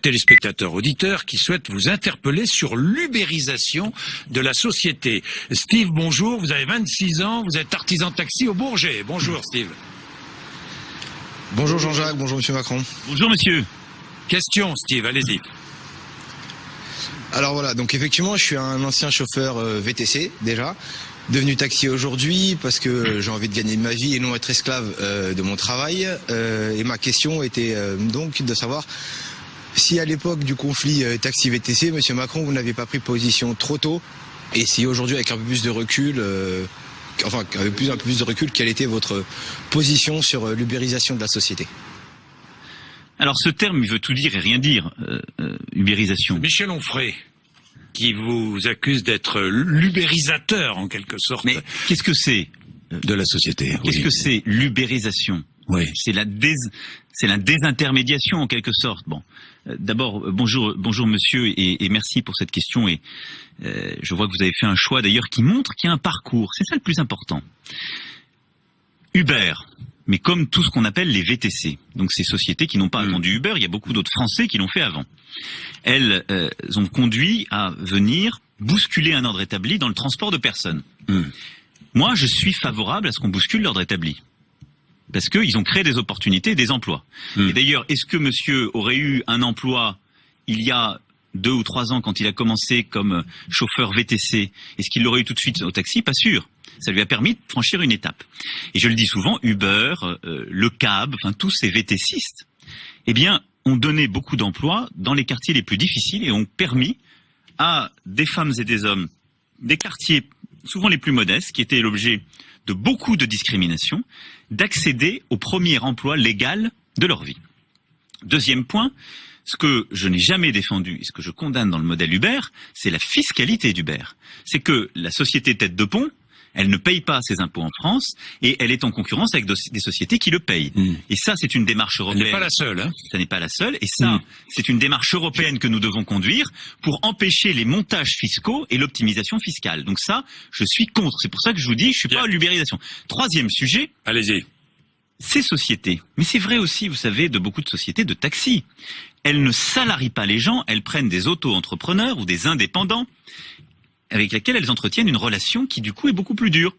Téléspectateurs, auditeurs qui souhaitent vous interpeller sur l'ubérisation de la société. Steve, bonjour, vous avez 26 ans, vous êtes artisan de taxi au Bourget. Bonjour Steve. Bonjour Jean-Jacques, bonjour Monsieur Macron. Bonjour monsieur. Question Steve, allez-y. Alors voilà, donc effectivement je suis un ancien chauffeur VTC déjà, devenu taxi aujourd'hui parce que j'ai envie de gagner ma vie et non être esclave de mon travail. Et ma question était donc de savoir si à l'époque du conflit taxi-VTC, Monsieur Macron, vous n'aviez pas pris position trop tôt, et si aujourd'hui avec un peu plus de recul, avec un peu plus de recul, quelle était votre position sur l'ubérisation de la société? Alors ce terme, il veut tout dire et rien dire, ubérisation. Michel Onfray, qui vous accuse d'être l'ubérisateur en quelque sorte. Mais qu'est-ce que c'est de la société? Qu'est-ce que c'est l'ubérisation? Oui. C'est la désintermédiation en quelque sorte. Bon, d'abord bonjour monsieur et merci pour cette question et je vois que vous avez fait un choix d'ailleurs qui montre qu'il y a un parcours. C'est ça le plus important. Uber, mais comme tout ce qu'on appelle les VTC, donc ces sociétés qui n'ont pas attendu Uber, il y a beaucoup d'autres Français qui l'ont fait avant. Elles ont conduit à venir bousculer un ordre établi dans le transport de personnes. Moi, je suis favorable à ce qu'on bouscule l'ordre établi. Parce qu'ils ont créé des opportunités et des emplois. Et d'ailleurs, est-ce que monsieur aurait eu un emploi il y a 2 ou 3 ans quand il a commencé comme chauffeur VTC? Est-ce qu'il l'aurait eu tout de suite au taxi? Pas sûr. Ça lui a permis de franchir une étape. Et je le dis souvent, Uber, le cab, enfin tous ces VTCistes, eh bien, ont donné beaucoup d'emplois dans les quartiers les plus difficiles et ont permis à des femmes et des hommes des quartiers souvent les plus modestes, qui étaient l'objet de beaucoup de discrimination, d'accéder au premier emploi légal de leur vie. Deuxième point, ce que je n'ai jamais défendu et ce que je condamne dans le modèle Uber, c'est la fiscalité d'Uber. C'est que la société tête de pont, elle ne paye pas ses impôts en France et elle est en concurrence avec des sociétés qui le payent. Et ça, c'est une démarche européenne. Elle n'est pas la seule. Hein. Ça n'est pas la seule. Et ça, c'est une démarche européenne que nous devons conduire pour empêcher les montages fiscaux et l'optimisation fiscale. Donc ça, je suis contre. C'est pour ça que je vous dis, je suis pas à l'ubérisation. Troisième sujet. Allez-y. Ces sociétés, mais c'est vrai aussi, vous savez, de beaucoup de sociétés de taxi. Elles ne salarient pas les gens, elles prennent des auto-entrepreneurs ou des indépendants avec lesquels elles entretiennent une relation qui du coup est beaucoup plus dure.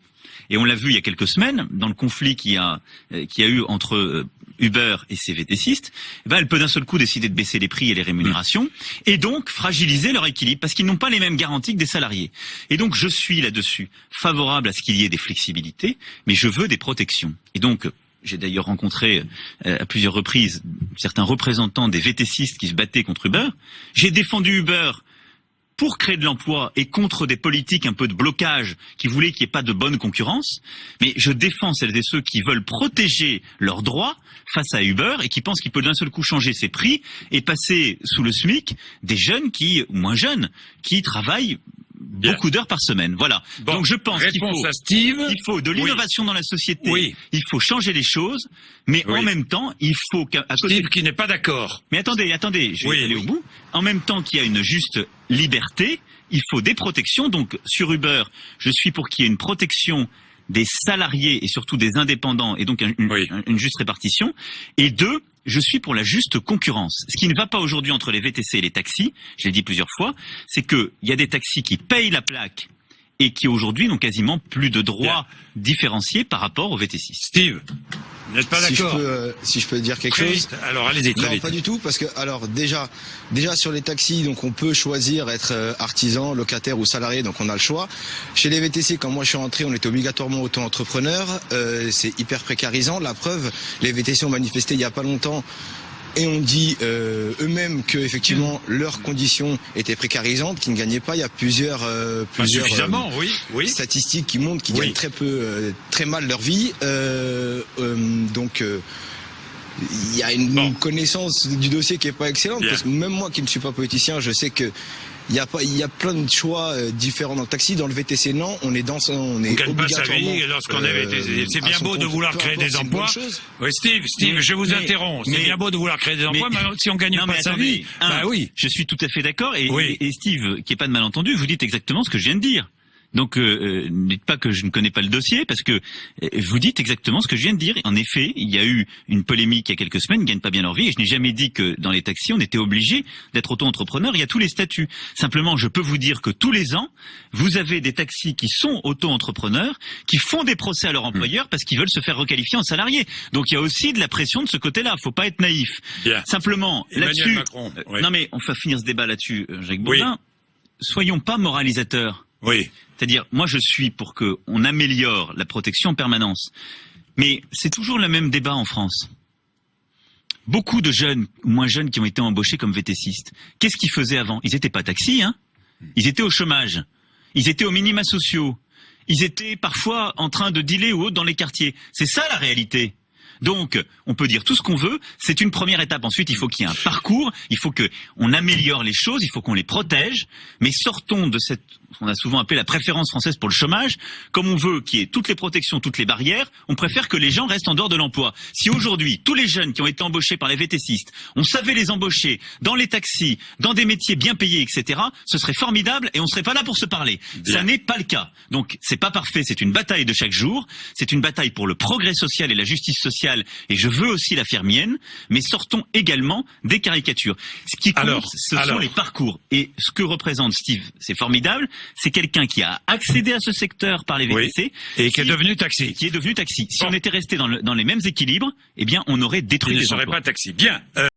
Et on l'a vu il y a quelques semaines, dans le conflit qu'il y a eu entre Uber et ses VTCistes, elle peut d'un seul coup décider de baisser les prix et les rémunérations, et donc fragiliser leur équilibre, parce qu'ils n'ont pas les mêmes garanties que des salariés. Et donc je suis là-dessus favorable à ce qu'il y ait des flexibilités, mais je veux des protections. Et donc, j'ai d'ailleurs rencontré à plusieurs reprises certains représentants des VTCistes qui se battaient contre Uber. J'ai défendu Uber pour créer de l'emploi et contre des politiques un peu de blocage qui voulaient qu'il n'y ait pas de bonne concurrence. Mais je défends celles et ceux qui veulent protéger leurs droits face à Uber et qui pensent qu'il peut d'un seul coup changer ses prix et passer sous le SMIC des jeunes moins jeunes, qui travaillent beaucoup d'heures par semaine. Voilà. Bon, donc je pense qu'il faut de l'innovation dans la société. Oui. Il faut changer les choses, mais en même temps, il faut Steve qui n'est pas d'accord. Mais attendez, je vais aller au bout. En même temps qu'il y a une juste liberté, il faut des protections. Donc sur Uber, je suis pour qu'il y ait une protection des salariés et surtout des indépendants et donc une juste répartition. Et deux, je suis pour la juste concurrence. Ce qui ne va pas aujourd'hui entre les VTC et les taxis, je l'ai dit plusieurs fois, c'est qu'il y a des taxis qui payent la plaque et qui aujourd'hui n'ont quasiment plus de droits différenciés par rapport aux VTC. Steve, vous n'êtes pas d'accord? Si je peux dire quelque chose. Alors allez-y, très vite. Non, pas du tout, parce que alors déjà sur les taxis, donc on peut choisir être artisan, locataire ou salarié, donc on a le choix. Chez les VTC, quand moi je suis rentré, on était obligatoirement auto-entrepreneur. C'est hyper précarisant. La preuve, les VTC ont manifesté il y a pas longtemps. Et on dit eux-mêmes que effectivement leurs conditions étaient précarisantes, qu'ils ne gagnaient pas. Il y a plusieurs statistiques qui montrent qu'ils gagnent très mal leur vie. Donc il y a une connaissance du dossier qui est pas excellente, parce que même moi qui ne suis pas politicien, je sais que il y a plein de choix différents dans le taxi. Dans le VTC, non, on est on gagne pas sa vie lorsqu'on est VTC. C'est bien beau de vouloir créer des emplois. Oui, Steve, je vous interromps. C'est bien beau de vouloir créer des emplois, mais si on gagne pas sa vie, oui. Je suis tout à fait d'accord. Et Steve, qui est pas de malentendu, vous dites exactement ce que je viens de dire. Donc, ne dites pas que je ne connais pas le dossier, parce que vous dites exactement ce que je viens de dire. En effet, il y a eu une polémique il y a quelques semaines, ils ne gagnent pas bien leur vie, et je n'ai jamais dit que dans les taxis, on était obligé d'être auto-entrepreneur. Il y a tous les statuts. Simplement, je peux vous dire que tous les ans, vous avez des taxis qui sont auto-entrepreneurs, qui font des procès à leur employeur parce qu'ils veulent se faire requalifier en salarié. Donc, il y a aussi de la pression de ce côté-là. Faut pas être naïf. Bien. Simplement, Emmanuel là-dessus, Macron, oui. non mais on va finir ce débat là-dessus, Jacques Bourdin. Soyons pas moralisateurs. Oui. C'est-à-dire, moi je suis pour qu'on améliore la protection en permanence. Mais c'est toujours le même débat en France. Beaucoup de jeunes, ou moins jeunes, qui ont été embauchés comme VTCistes, qu'est-ce qu'ils faisaient avant? Ils n'étaient pas taxis, hein. Ils étaient au chômage. Ils étaient aux minima sociaux. Ils étaient parfois en train de dealer ou autre dans les quartiers. C'est ça la réalité. Donc, on peut dire tout ce qu'on veut, c'est une première étape. Ensuite, il faut qu'il y ait un parcours, il faut qu'on améliore les choses, il faut qu'on les protège, mais sortons de cette, on a souvent appelé la préférence française pour le chômage. Comme on veut qu'il y ait toutes les protections, toutes les barrières, on préfère que les gens restent en dehors de l'emploi. Si aujourd'hui, tous les jeunes qui ont été embauchés par les VTCistes, on savait les embaucher dans les taxis, dans des métiers bien payés, etc., ce serait formidable et on serait pas là pour se parler. Bien. Ça n'est pas le cas. Donc, c'est pas parfait, c'est une bataille de chaque jour, c'est une bataille pour le progrès social et la justice sociale, et je veux aussi la faire mienne, mais sortons également des caricatures. Ce qui compte, ce sont les parcours. Et ce que représente Steve, c'est formidable, c'est quelqu'un qui a accédé à ce secteur par les VTC. Oui. Et qui est devenu taxi. Qui est devenu taxi. Si Bon. on était resté dans les mêmes équilibres, eh bien, on aurait détruit Il ne les serait emplois. pas taxi. Bien.